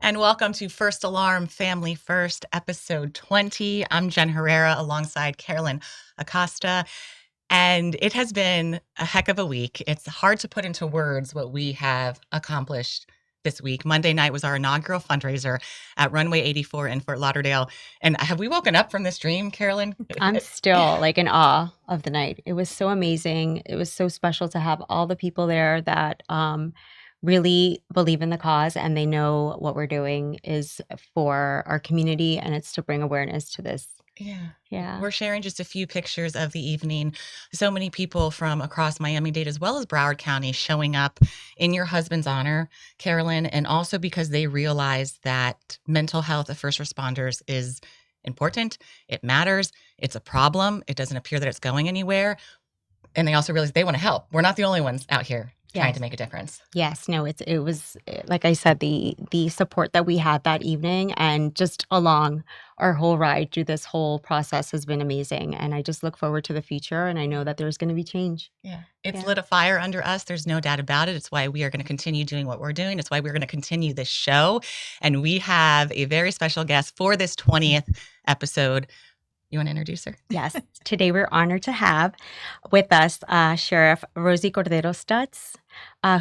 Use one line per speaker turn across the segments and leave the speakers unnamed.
And welcome to First Alarm Family First, episode 20. I'm Jen Herrera alongside Carolyn Acosta. And it has been a heck of a week. It's hard to put into words what we have accomplished this week. Monday night was our inaugural fundraiser at Runway 84 in Fort Lauderdale. And have we woken up from this dream, Carolyn?
I'm still like in awe of the night. It was so amazing. It was so special to have all the people there that really believe in the cause and they know what we're doing is for our community and it's to bring awareness to this.
Yeah.
Yeah.
We're sharing just a few pictures of the evening. So many people from across Miami-Dade as well as Broward County showing up in your husband's honor, Carolyn, and also because they realize that mental health of first responders is important. It matters. It's a problem. It doesn't appear that it's going anywhere. And they also realize they want to help. We're not the only ones out here trying to make a difference.
Yes, no, it was like I said, the support that we had that evening and just along our whole ride through this whole process has been amazing. And I just look forward to the future and I know that there's going to be change.
Yeah. It's lit a fire under us. There's no doubt about it. It's why we are going to continue doing what we're doing. It's why we're going to continue this show. And we have a very special guest for this 20th episode. You want to introduce her?
Yes. Today we're honored to have with us Sheriff Rosie Cordero-Stutz,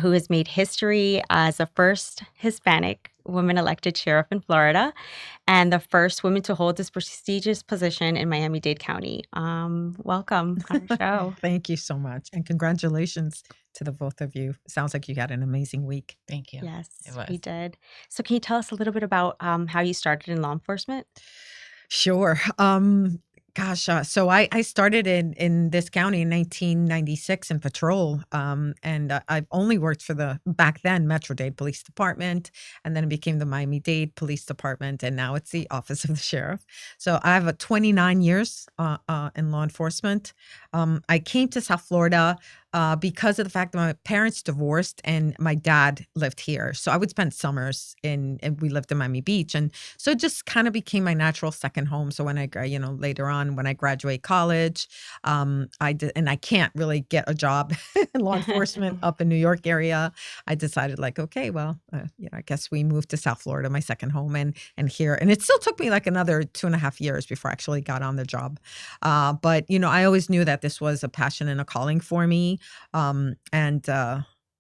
who has made history as the first Hispanic woman elected sheriff in Florida and the first woman to hold this prestigious position in Miami-Dade County. Welcome on our show.
Thank you so much. And congratulations to the both of you. Sounds like you had an amazing week.
Thank you.
Yes,
It was.
we did. So can you tell us a little bit about how you started in law enforcement?
Sure. So I started in this county in 1996 in patrol. And I've only worked for the back then Metro-Dade Police Department, and then it became the Miami-Dade Police Department, and now it's the Office of the Sheriff. So I have 29 years in law enforcement. I came to South Florida because of the fact that my parents divorced and my dad lived here. So I would spend summers and we lived in Miami Beach. And so it just kind of became my natural second home. So when later on, when I graduate college, I did, and I can't really get a job in law enforcement up in New York area. I decided okay, well, I guess we moved to South Florida, my second home and here. And it still took me like another 2.5 years before I actually got on the job. But I always knew that this was a passion and a calling for me. And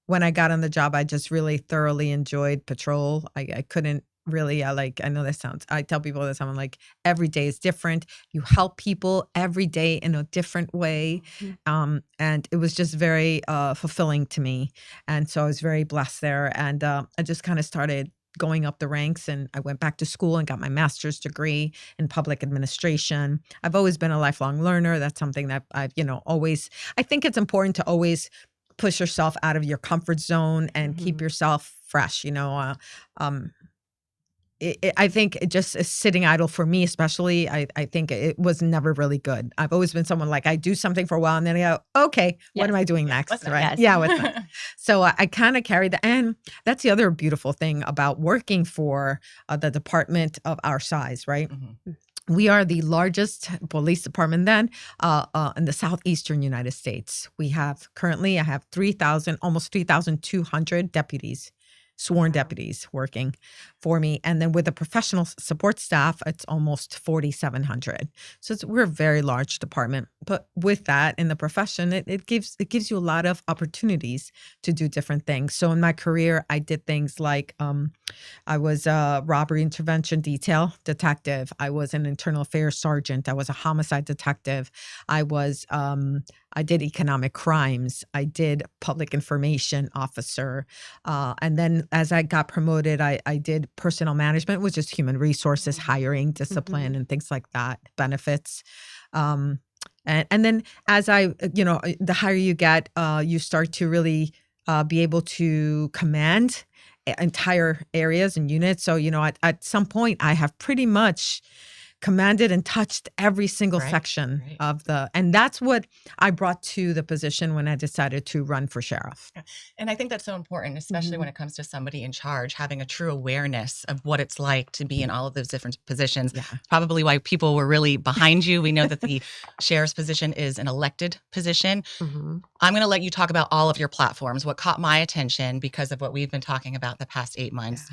when I got on the job, I just really thoroughly enjoyed patrol. I couldn't really, I know this sounds, I tell people this, I'm like, every day is different. You help people every day in a different way. And it was just very fulfilling to me. And so I was very blessed there. And I just kind of started going up the ranks, and I went back to school and got my master's degree in public administration. I've always been a lifelong learner. That's something that I've, always, I think it's important to always push yourself out of your comfort zone and keep yourself fresh. I think it just sitting idle for me, especially, I think it was never really good. I've always been someone like I do something for a while and then I go, okay, what am I doing next?
What's
Right?
next?
Yeah. What's next? So I kind of carried that. And that's the other beautiful thing about working for the department of our size, right?
Mm-hmm.
We are the largest police department then in the southeastern United States. I have 3,000, almost 3,200 deputies, sworn deputies working for me. And then with the professional support staff, it's almost 4,700. So we're a very large department. But with that, in the profession, it gives you a lot of opportunities to do different things. So in my career, I did things like I was a robbery intervention detail detective. I was an internal affairs sergeant. I was a homicide detective. I did economic crimes. I did public information officer. And then as I got promoted, I did personnel management, which is human resources, hiring, discipline, and things like that, benefits. And then as the higher you get, you start to really be able to command entire areas and units. So, at some point I have pretty much commanded and touched every single
Right,
section
right.
of and that's what I brought to the position when I decided to run for sheriff.
Yeah. And I think that's so important, especially
Mhm.
when it comes to somebody in charge, having a true awareness of what it's like to be in all of those different positions.
Yeah.
Probably why people were really behind you. We know that the sheriff's position is an elected position.
Mhm.
I'm going to let you talk about all of your platforms. What caught my attention because of what we've been talking about the past 8 months.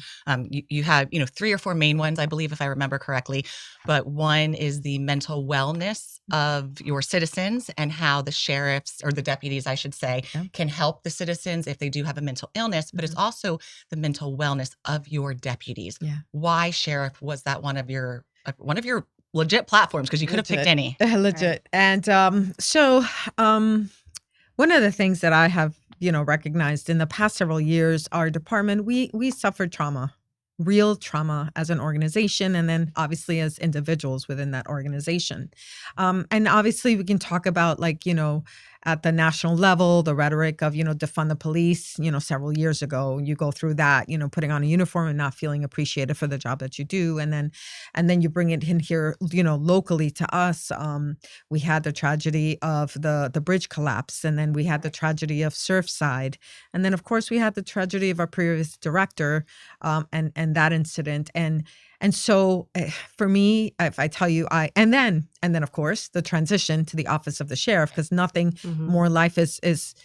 You have, 3 or 4 main ones, I believe, if I remember correctly. But one is the mental wellness of your citizens and how the sheriffs or the deputies, I should say,
Yeah.
can help the citizens if they do have a mental illness. But it's also the mental wellness of your deputies.
Yeah.
Why, Sheriff, was that one of your legit platforms? Because you could have picked any.
Legit. And so one of the things that I have, recognized in the past several years, our department, we suffered trauma, real trauma as an organization, and then obviously as individuals within that organization. And obviously we can talk about at the national level, the rhetoric of, defund the police, several years ago, you go through that, putting on a uniform and not feeling appreciated for the job that you do. And then you bring it in here, locally to us. We had the tragedy of the bridge collapse, and then we had the tragedy of Surfside, and then of course we had the tragedy of our previous director, and that incident, and so for me, if I tell you, and then of course the transition to the office of the sheriff, because nothing
Mhm.
more life is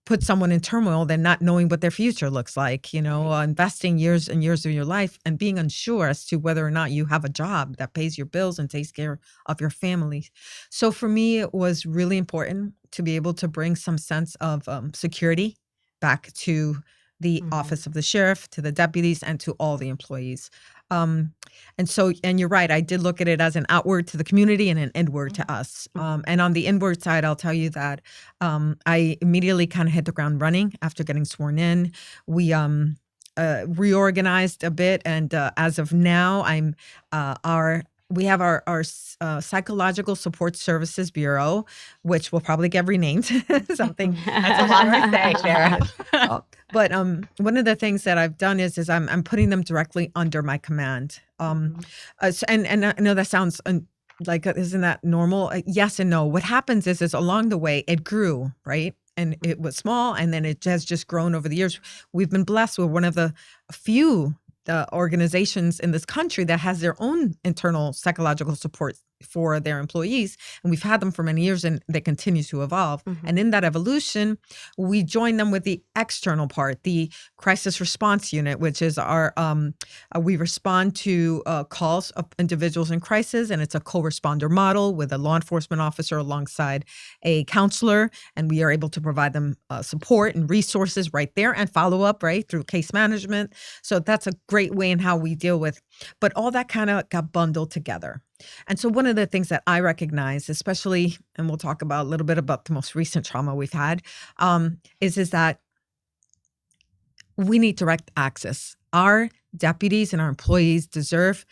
put someone in turmoil than not knowing what their future looks like, investing years and years of your life and being unsure as to whether or not you have a job that pays your bills and takes care of your family. So for me, it was really important to be able to bring some sense of security back to the
Mhm.
office of the sheriff, to the deputies, and to all the employees. Um, and you're right, I did look at it as an outward to the community and an inward to us. And on the inward side, I'll tell you that I immediately kind of hit the ground running after getting sworn in. We reorganized a bit, and as of now, we have our psychological support services bureau, which will probably get renamed something.
That's a lot to say, Sheriff.
But one of the things that I've done is I'm putting them directly under my command. And I know that sounds like, isn't that normal? Yes and no. What happens is along the way it grew, right? And it was small, and then it has just grown over the years. We've been blessed with one of the few organizations in this country that has their own internal psychological support for their employees, and we've had them for many years, and they continue to evolve. And in that evolution, we join them with the external part, the crisis response unit, which is our we respond to calls of individuals in crisis, and it's a co-responder model with a law enforcement officer alongside a counselor, and we are able to provide them support and resources right there and follow up right through case management. So that's a great way in how we deal with, but all that kind of got bundled together. And so one of the things that I recognize, especially, and we'll talk about a little bit about the most recent trauma we've had, is that we need direct access. Our deputies and our employees deserve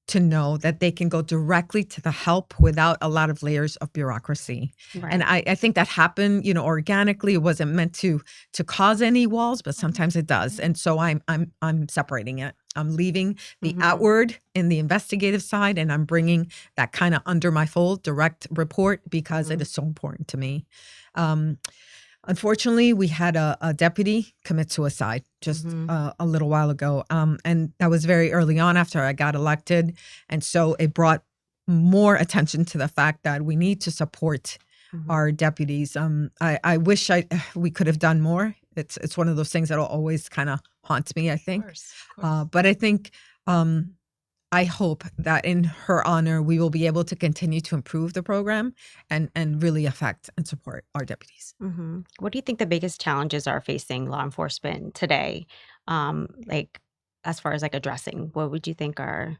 to know that they can go directly to the help without a lot of layers of bureaucracy.
Right.
And I think that happened, organically. It wasn't meant to cause any walls, but sometimes it does. And so I'm separating it. I'm leaving the outward in the investigative side, and I'm bringing that kind of under my fold direct report because it is so important to me. Unfortunately, we had a deputy commit suicide just a little while ago. And that was very early on after I got elected. And so it brought more attention to the fact that we need to support our deputies. I wish we could have done more. It's one of those things that'll always kind of haunt me, I think.
Of course.
But I think I hope that in her honor, we will be able to continue to improve the program and really affect and support our deputies.
What do you think the biggest challenges are facing law enforcement today? Like, as far as like addressing, what would you think are?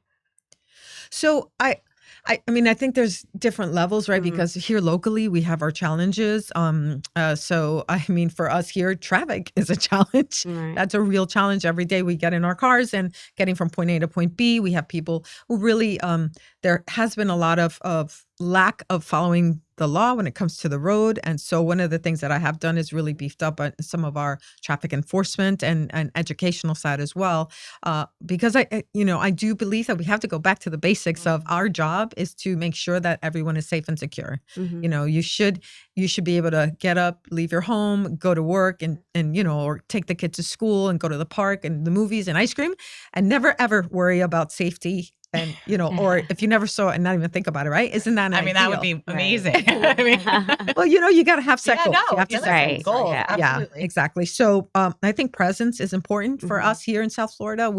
So I mean, I think there's different levels, right? Because here locally we have our challenges. So I mean, for us here, traffic is a challenge.
Right.
That's a real challenge. Every day we get in our cars and getting from point A to point B. We have people who really, there has been a lot of lack of following the law when it comes to the road. And so one of the things that I have done is really beefed up on some of our traffic enforcement and educational side as well. Because I do believe that we have to go back to the basics of our job is to make sure that everyone is safe and secure. You should be able to get up, leave your home, go to work and or take the kids to school and go to the park and the movies and ice cream and never ever worry about safety. And, or if you never saw it and not even think about it, right? Isn't that an
that would
ideal?
be amazing.
Well, you got to have set goals. You have to
yeah,
set
right.
goals.
Yeah.
Absolutely.
Yeah, exactly. So I think presence is important for us here in South Florida.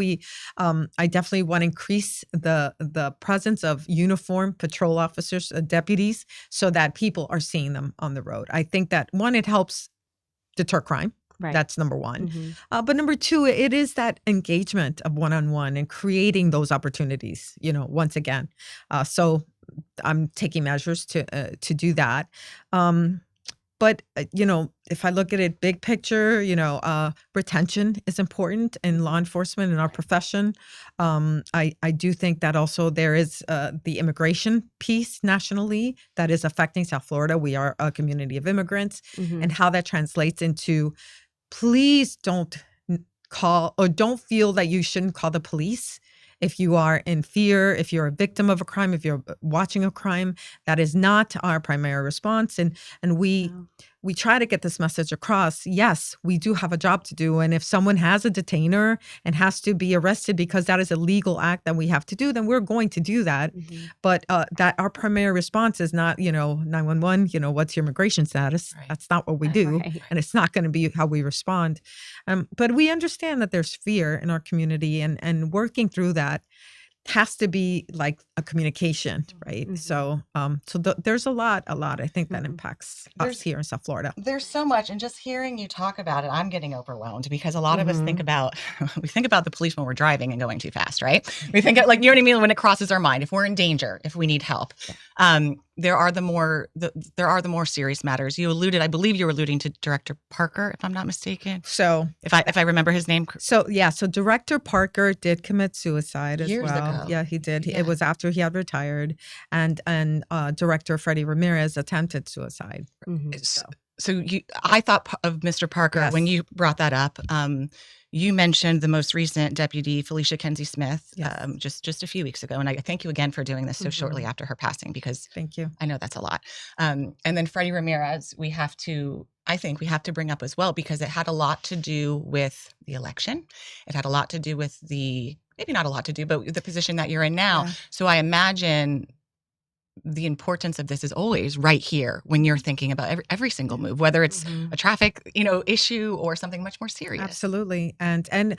I definitely want to increase the presence of uniformed patrol officers, deputies, so that people are seeing them on the road. I think that one, it helps deter crime.
Right.
That's number one. But number two, it is that engagement of one-on-one and creating those opportunities, once again. So I'm taking measures to do that. But if I look at it big picture, retention is important in law enforcement in our profession. I do think that also there is the immigration piece nationally that is affecting South Florida. We are a community of immigrants, and how that translates into please don't call or don't feel that you shouldn't call the police if you are in fear, if you're a victim of a crime, if you're watching a crime. That is not our primary response. And we try to get this message across. Yes, we do have a job to do. And if someone has a detainer and has to be arrested because that is a legal act that we have to do, then we're going to do that. But that our primary response is not, 911, what's your immigration status?
Right.
That's not what we do.
Right.
And it's not going to be how we respond. But we understand that there's fear in our community, and working through that has to be like a communication, right? So there's a lot I think that impacts us here in South Florida.
There's so much, and just hearing you talk about it, I'm getting overwhelmed because a lot of us think about the police when we're driving and going too fast, right? We think like, what I mean, when it crosses our mind, if we're in danger, if we need help. There are the more serious matters. I believe you were alluding to Director Parker, if I'm not mistaken.
So
if I remember his name.
So Director Parker did commit suicide as
Years
well.
ago.
Yeah, he did.
Yeah.
It was after he had retired, and Director Freddie Ramirez attempted suicide.
So I thought of Mr. Parker when you brought that up. You mentioned the most recent deputy, Felicia Kenzie Smith, just a few weeks ago. And I thank you again for doing this so shortly after her passing, because
thank you.
I know that's a lot. And then Freddie Ramirez, I think we have to bring up as well, because it had a lot to do with the election. It had a lot to do with maybe not a lot to do, but the position that you're in now. Yeah. So I imagine the importance of this is always right here when you're thinking about every single move, whether it's a traffic, issue or something much more serious.
Absolutely. And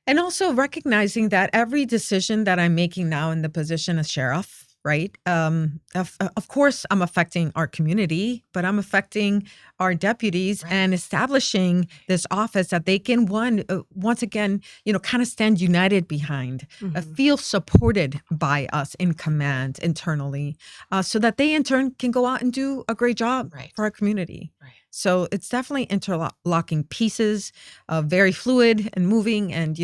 also recognizing that every decision that I'm making now in the position of sheriff, right? Of course, I'm affecting our community, but I'm affecting our deputies and establishing this office that they can, once again, kind of stand united behind, feel supported by us in command internally, so that they in turn can go out and do a great job for our community. Right. So it's definitely interlocking pieces, very fluid and moving. And,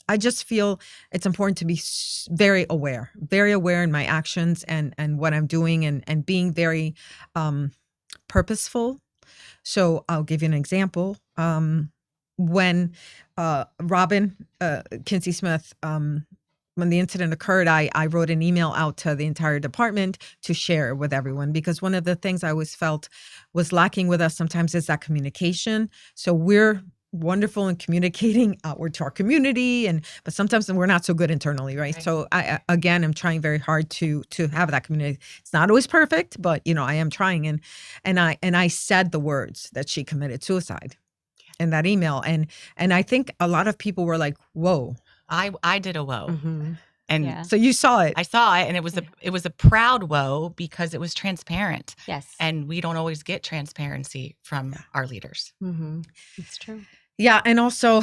I just feel it's important to be very aware in my actions and what I'm doing, and being very purposeful. So I'll give you an example. When Robin Kinsey Smith, when the incident occurred, I wrote an email out to the entire department to share with everyone, because one of the things I always felt was lacking with us sometimes is that communication. So we're wonderful in communicating outward to our community, but sometimes we're not so good internally, right? So I am trying very hard to have that community. It's not always perfect, but I am trying. And I said the words that she committed suicide in that email, and I think a lot of people were like, "Whoa."
I did a whoa. And
so you saw it.
I saw it, and it was a proud whoa, because it was transparent.
Yes.
And we don't always get transparency from our leaders.
It's true.
Yeah. And also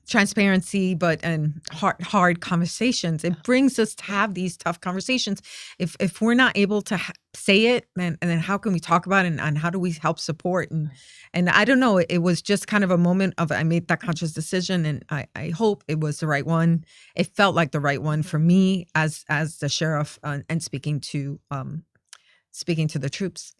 transparency, and hard conversations. It brings us to have these tough conversations. If we're not able to say it, and then how can we talk about it, and how do we help support? And I don't know. It was just kind of a moment of I made that conscious decision, and I hope it was the right one. It felt like the right one for me as the sheriff, and speaking to the troops.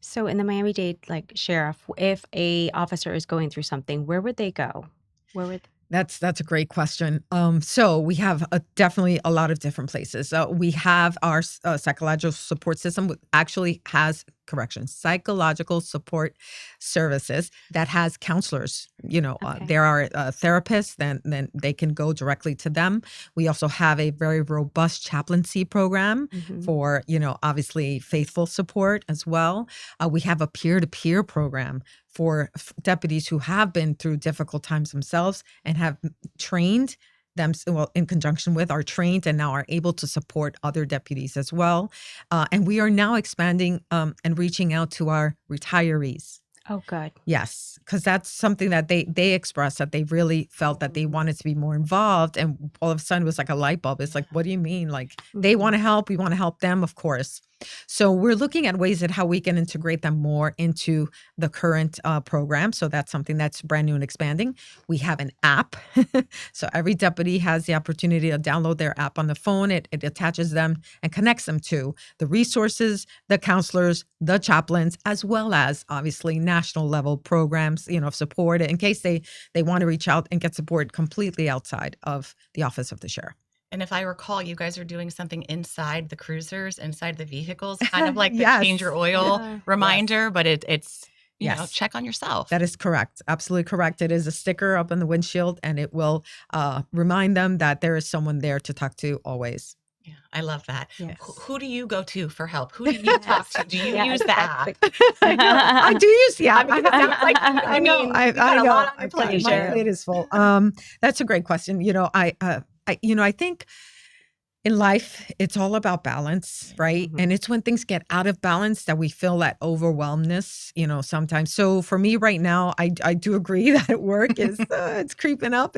So in the Miami-Dade sheriff, if a officer is going through something, where would they go? Where would
That's a great question. So we have definitely a lot of different places. We have our psychological support system, actually has psychological support services that has counselors.
Okay.
There are therapists, then they can go directly to them. We also have a very robust chaplaincy program for, obviously faithful support as well. We have a peer-to-peer program for deputies who have been through difficult times themselves and have trained them, in conjunction with, are trained and now are able to support other deputies as well. And we are now expanding and reaching out to our retirees.
Oh, good.
Yes, because that's something that they expressed, that they really felt that they wanted to be more involved. And all of a sudden it was like a light bulb. It's like, what do you mean? Like, they want to help. We want to help them, of course. So we're looking at ways at how we can integrate them more into the current program. So that's something that's brand new and expanding. We have an app. So every deputy has the opportunity to download their app on the phone. It attaches them and connects them to the resources, the counselors, the chaplains, as well as obviously national level programs, of support in case they want to reach out and get support completely outside of the office of the sheriff.
And if I recall, you guys are doing something inside the cruisers, inside the vehicles, kind of like the
Yes.
change your oil reminder, but it's you know, check on yourself.
That is correct. Absolutely correct. It is a sticker up on the windshield, and it will remind them that there is someone there to talk to always.
Yeah, I love that.
Yes.
Who do you go to for help? Who do you talk to? Do you use the app?
I do use the app.
I know. You got a lot on your plate.
My plate is full. That's a great question. I think in life, it's all about balance, right? And it's when things get out of balance that we feel that overwhelmness, sometimes. So for me right now, I do agree that at work is it's creeping up.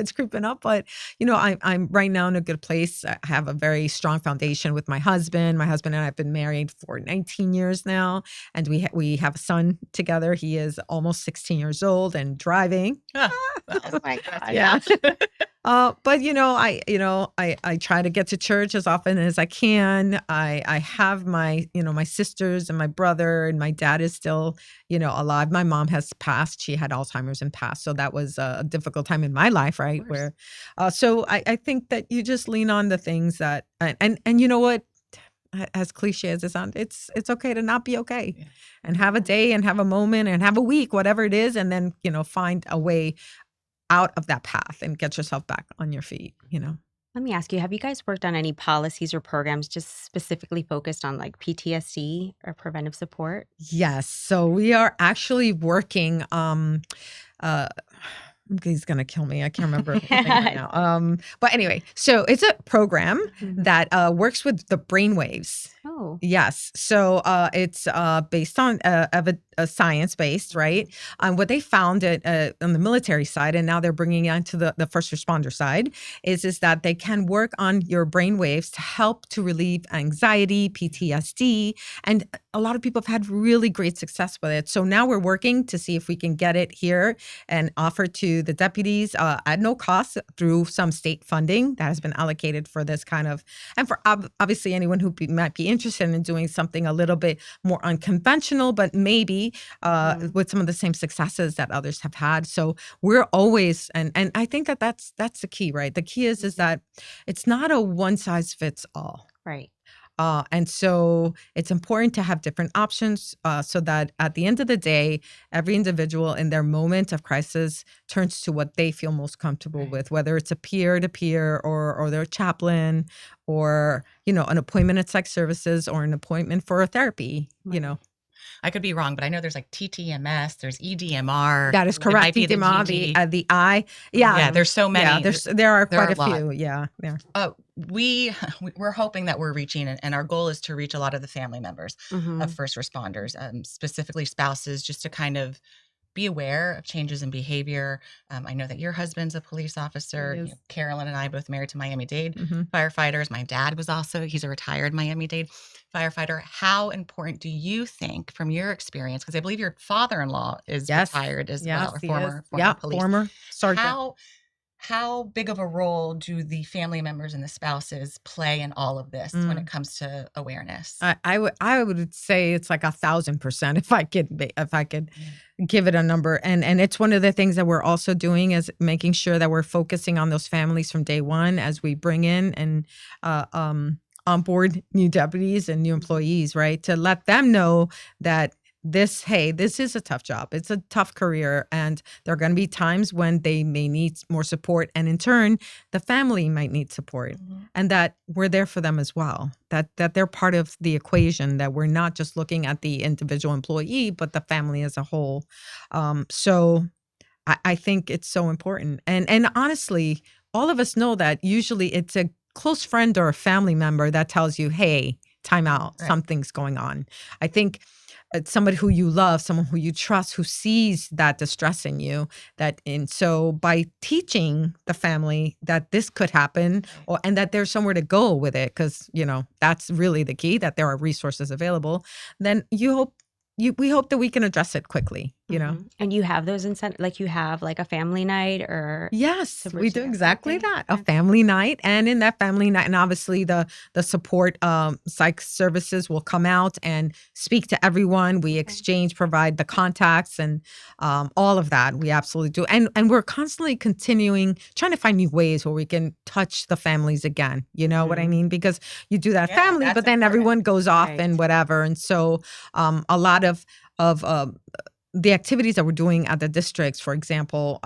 But, I'm right now in a good place. I have a very strong foundation with my husband. My husband and I have been married for 19 years now. And we have a son together. He is almost 16 years old and driving.
Oh my God.
Yeah. But I try to get to church as often as I can. I have my sisters and my brother, and my dad is still, alive. My mom has passed. She had Alzheimer's and passed. So that was a difficult time in my life, right? Where, so I think that you just lean on the things that, and you know what, as cliche as it sounds, it's okay to not be okay, and have a day and have a moment and have a week, whatever it is. And then, find a way out of that path and get yourself back on your feet,
Let me ask you, have you guys worked on any policies or programs just specifically focused on PTSD or preventive support?
Yes. So we are actually working, he's going to kill me. I can't remember the name right now. But anyway, so it's a program that works with the brainwaves.
Oh.
Yes. So it's based on science-based, right? What they found on the military side, and now they're bringing it onto the first responder side, is that they can work on your brainwaves to help to relieve anxiety, PTSD, and a lot of people have had really great success with it. So now we're working to see if we can get it here and offer to the deputies at no cost through some state funding that has been allocated for this kind of, and for obviously anyone who might be interested in doing something a little bit more unconventional, but maybe with some of the same successes that others have had. So we're always, and I think that's the key, right? The key is that it's not a one size fits all.
Right.
And so it's important to have different options so that at the end of the day, every individual in their moment of crisis turns to what they feel most comfortable with, whether it's a peer-to-peer or their chaplain, or, an appointment at psych services, or an appointment for a therapy,
I could be wrong, but I know there's TTMS, there's EDMR.
That is correct. EDMR, the eye. Yeah.
Yeah, there's so many.
Yeah, there are quite a few. Yeah.
We're hoping that we're reaching, and our goal is to reach a lot of the family members of first responders, specifically spouses, just to kind of be aware of changes in behavior. I know that your husband's a police officer.
He
You
is.
know, Carolyn and I both married to Miami-Dade
Mhm.
firefighters. My dad was also, he's a retired Miami-Dade firefighter. How important do you think from your experience, because I believe your father-in-law is
Yes.
retired as
Yes,
well, or
he is.
former
Yeah,
police.
former sergeant.
How big of a role do the family members and the spouses play in all of this when it comes to awareness?
I would say it's like 1,000% if I could give it a number. And it's one of the things that we're also doing is making sure that we're focusing on those families from day one as we bring in and onboard new deputies and new employees, right? To let them know that this is a tough job. It's a tough career. And there are going to be times when they may need more support. And in turn, the family might need support. And that we're there for them as well. That they're part of the equation, that we're not just looking at the individual employee, but the family as a whole. So I think it's so important. And honestly, all of us know that usually it's a close friend or a family member that tells you, hey, time out,
Right.
something's going on. I think it's somebody who you love, someone who you trust, who sees that distress in you. And so by teaching the family that this could happen, and that there's somewhere to go with it, because that's really the key, that there are resources available, then we hope that we can address it quickly.
And you have those incentives, like you have like a family night or
Yes,
to
we
bridge
do
the
exactly
gap?
that. A family night. And in that family night, and obviously the support psych services will come out and speak to everyone. We exchange, provide the contacts and all of that. We absolutely do. And we're constantly continuing, trying to find new ways where we can touch the families again. You know what I mean? Because you do that
Yeah,
family,
that's
but then
important.
everyone goes off
Right.
and whatever. And so a lot of the activities that we're doing at the districts, for example,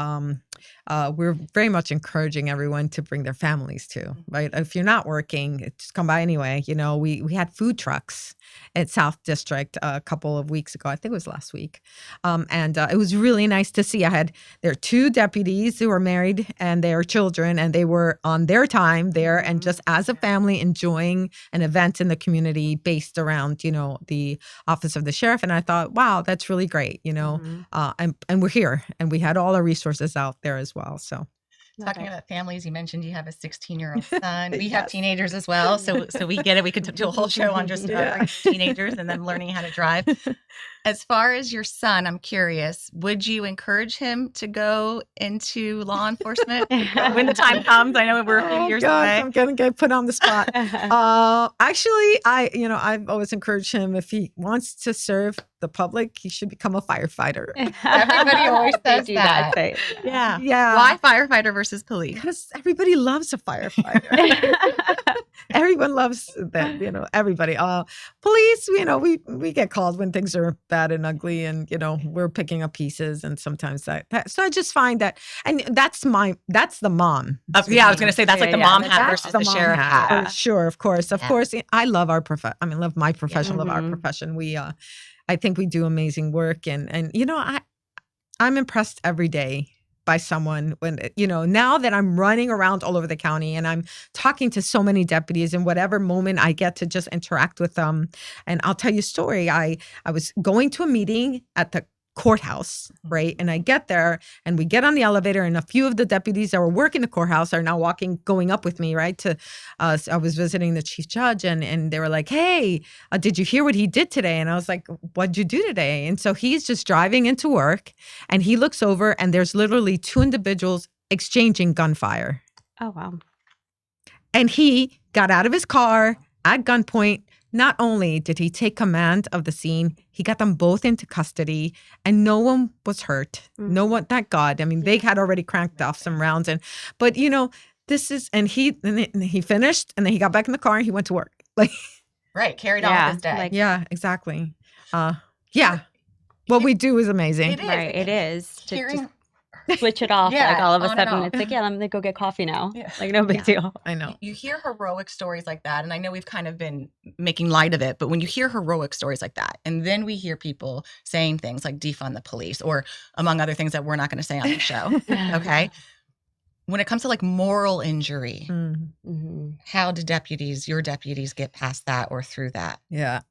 we're very much encouraging everyone to bring their families to, right? If you're not working, just come by anyway. We had food trucks at South District a couple of weeks ago. I think it was last week. And it was really nice to see. There are two deputies who are married and their children, and they were on their time there and just as a family enjoying an event in the community based around, the office of the sheriff. And I thought, wow, that's really great, and we're here and we had all our resources out there as well. So
Talking about families, you mentioned you have a 16-year-old son. We have
Yes.
teenagers as well, so we get it. We could do a whole show on just
Yeah.
teenagers and them learning how to drive. As far as your son, I'm curious, would you encourage him to go into law enforcement when the time comes? I know we're a few years
gosh,
away.
I'm gonna get put on the spot. Actually, I've always encouraged him, if he wants to serve the public, he should become a firefighter.
Everybody always
They
says
do
that.
say,
Yeah.
Yeah.
Why firefighter versus police?
Because everybody loves a firefighter. Everyone loves that, everybody. Police, we get called when things are bad and ugly and, we're picking up pieces, and sometimes so I just find that, and that's the mom.
Yeah, I was going to say that's like the mom hat
That's
versus the
mom
sheriff
hat.
hat.
For sure, of course. Of
Yeah.
course, I love our love my profession, love our
Mhm.
profession. I think we do amazing work, and I'm impressed every day by someone when, now that I'm running around all over the county and I'm talking to so many deputies, and whatever moment I get to just interact with them. And I'll tell you a story. I was going to a meeting at the courthouse, right? And I get there and we get on the elevator, and a few of the deputies that were working the courthouse are now going up with me, right? So I was visiting the chief judge, and they were like, hey, did you hear what he did today? And I was like, what'd you do today? And so he's just driving into work and he looks over and there's literally two individuals exchanging gunfire.
Oh, wow.
And he got out of his car at gunpoint. Not only did he take command of the scene, he got them both into custody, and no one was hurt. No one, thank God. I mean, they had already cranked off some rounds, but this is, and he finished, and then he got back in the car and he went to work. Like,
Right, carried on with his day.
like-
yeah, exactly. Yeah, what we do is amazing.
It is.
Right, it is. To
Hearing,
just switch it off,
Yeah,
like all of a
on and
sudden
off.
it's like, yeah, I'm gonna go get coffee now.
Yeah.
Like, no big
Yeah.
deal.
I know.
you hear heroic stories like that, and I know we've kind of been making light of it, but when you hear heroic stories like that, and then we hear people saying things like defund the police, or among other things that we're not going to say on the show, okay? When it comes to like moral injury,
Mhm.
how do your deputies get past that or through that?
Yeah,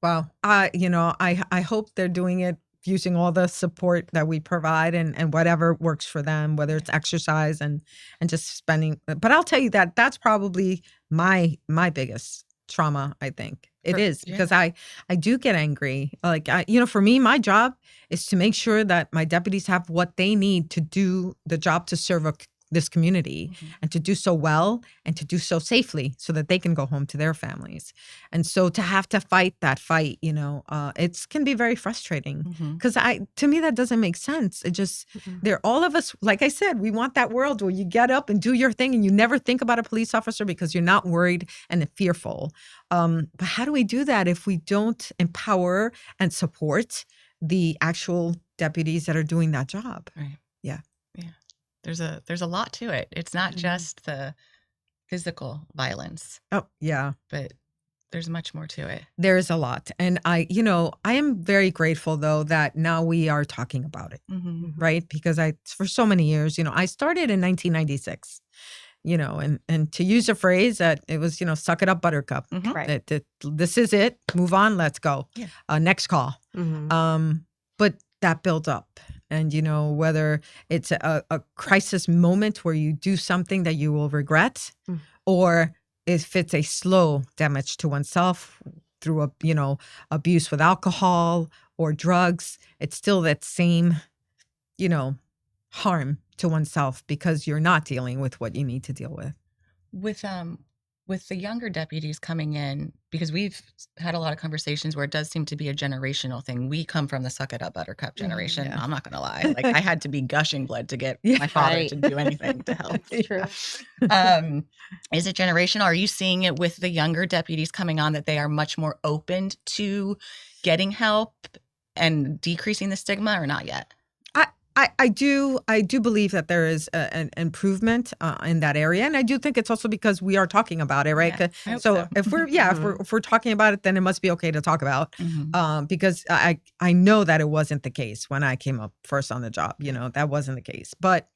wow. I hope they're doing it using all the support that we provide and whatever works for them, whether it's exercise and just spending. But I'll tell you that that's probably my biggest trauma, I think. It is because I do get angry. Like, for me, my job is to make sure that my deputies have what they need to do the job to serve this community and to do so well and to do so safely so that they can go home to their families. And so to have to fight that fight, it can be very frustrating because to me, that doesn't make sense. It just, they're all of us, like I said, we want that world where you get up and do your thing and you never think about a police officer because you're not worried and fearful. But how do we do that if we don't empower and support the actual deputies that are doing that job?
Right.
Yeah.
There's a lot to it. It's not just the physical violence.
Oh, yeah.
But there's much more to it.
There is a lot. And I am very grateful, though, that now we are talking about it, right? Because for so many years, I started in 1996, and to use a phrase that it was, suck it up, buttercup.
Right.
This is it. Move on. Let's go.
Yeah.
Next call. But that builds up. And, whether it's a crisis moment where you do something that you will regret, or if it's a slow damage to oneself through abuse with alcohol or drugs, it's still that same, harm to oneself because you're not dealing with what you need to deal with.
With the younger deputies coming in, because we've had a lot of conversations where it does seem to be a generational thing. We come from the suck it up buttercup generation. I'm not going to lie. Like, I had to be gushing blood to get my father to do anything to help.
True.
Is it generational? Are you seeing it with the younger deputies coming on that they are much more open to getting help and decreasing the stigma, or not yet?
I do believe that there is an improvement in that area, and I do think it's also because we are talking about it, right?
Yeah,
so if we're if we're talking about it, then it must be okay to talk about. Because I know that it wasn't the case when I came up first on the job. That wasn't the case, but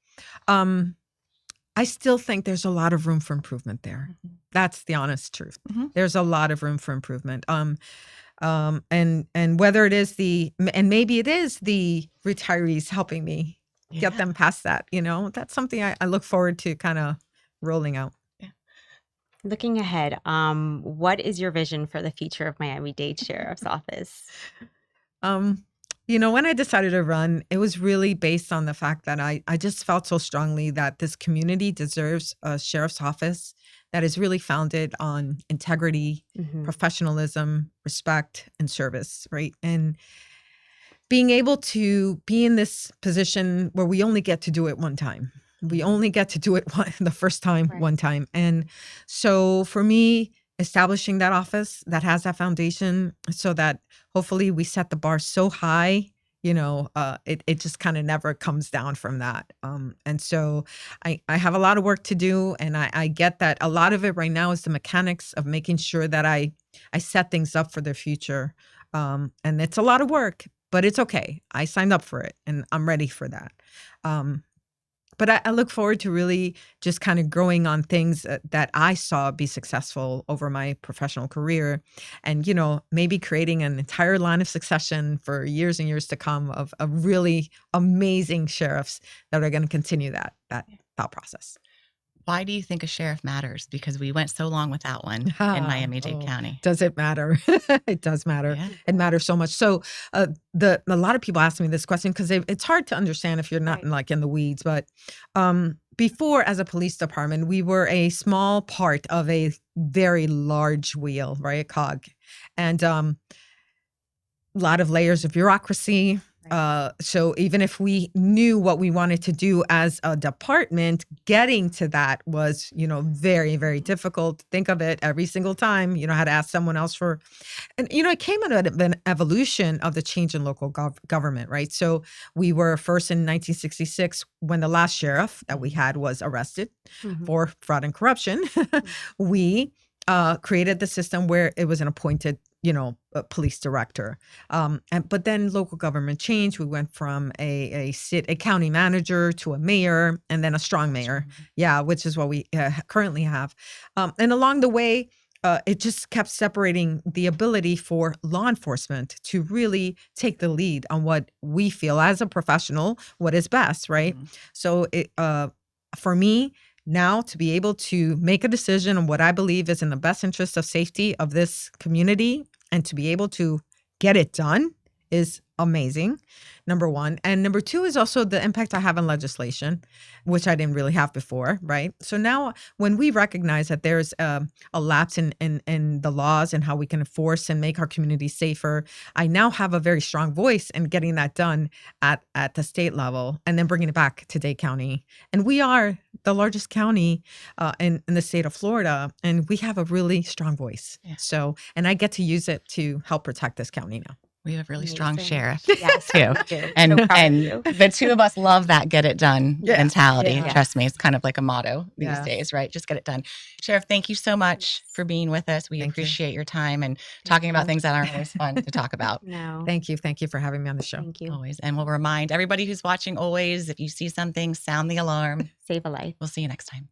I still think there's a lot of room for improvement there. That's the honest truth. There's a lot of room for improvement. And whether it is maybe it is the retirees helping me get them past that, that's something I look forward to kind of rolling out.
Yeah.
Looking ahead, what is your vision for the future of Miami-Dade Sheriff's Office?
When I decided to run, it was really based on the fact that I just felt so strongly that this community deserves a sheriff's office that is really founded on integrity, professionalism, respect, and service, right? And being able to be in this position where we only get to do it one time. We only get to do it the first time, one time. And so for me, establishing that office that has that foundation so that hopefully we set the bar so high, it just kind of never comes down from that. And so I have a lot of work to do, and I get that a lot of it right now is the mechanics of making sure that I set things up for the future. And it's a lot of work, but it's okay. I signed up for it and I'm ready for that. But I look forward to really just kind of growing on things that I saw be successful over my professional career, and, maybe creating an entire line of succession for years and years to come of really amazing sheriffs that are going to continue that thought process.
Why do you think a sheriff matters? Because we went so long without one in Miami-Dade County.
Does it matter? It does matter. Yeah. It matters so much. So a lot of people ask me this question because it's hard to understand if you're not in the weeds. But before, as a police department, we were a small part of a very large wheel, right? A cog. And a lot of layers of bureaucracy. So even if we knew what we wanted to do as a department, getting to that was, very, very difficult. Think of it every single time, had to ask someone else for, and, it came out of an evolution of the change in local government, right? So we were first in 1966 when the last sheriff that we had was arrested for fraud and corruption. We created the system where it was an appointed a police director. But then local government changed. We went from a county manager to a mayor, and then a strong mayor. Yeah, which is what we currently have. And along the way, it just kept separating the ability for law enforcement to really take the lead on what we feel as a professional, what is best, right? So for me now to be able to make a decision on what I believe is in the best interest of safety of this community and to be able to get it done is amazing, number one. And number two is also the impact I have on legislation, which I didn't really have before, right? So now when we recognize that there's a lapse in the laws and how we can enforce and make our community safer, I now have a very strong voice in getting that done at the state level and then bringing it back to Dade County. And we are the largest county in the state of Florida, and we have a really strong voice.
Yeah.
So, and I get to use it to help protect this county now.
We have a really strong
Amazing.
sheriff
Yes,
too.
we do.
And
So proud of you.
the two of us love that get it done
Yeah.
mentality.
Yeah.
Trust me, it's kind of like a motto these
Yeah.
days, right? Just get it done. Sheriff, thank you so much for being with us. We
Thank you.
appreciate your time and talking about things that aren't always fun to talk about.
No.
Thank you for having me on the show.
Thank you.
Always. And we'll remind everybody who's watching always, if you see something, sound the alarm.
Save a life.
We'll see you next time.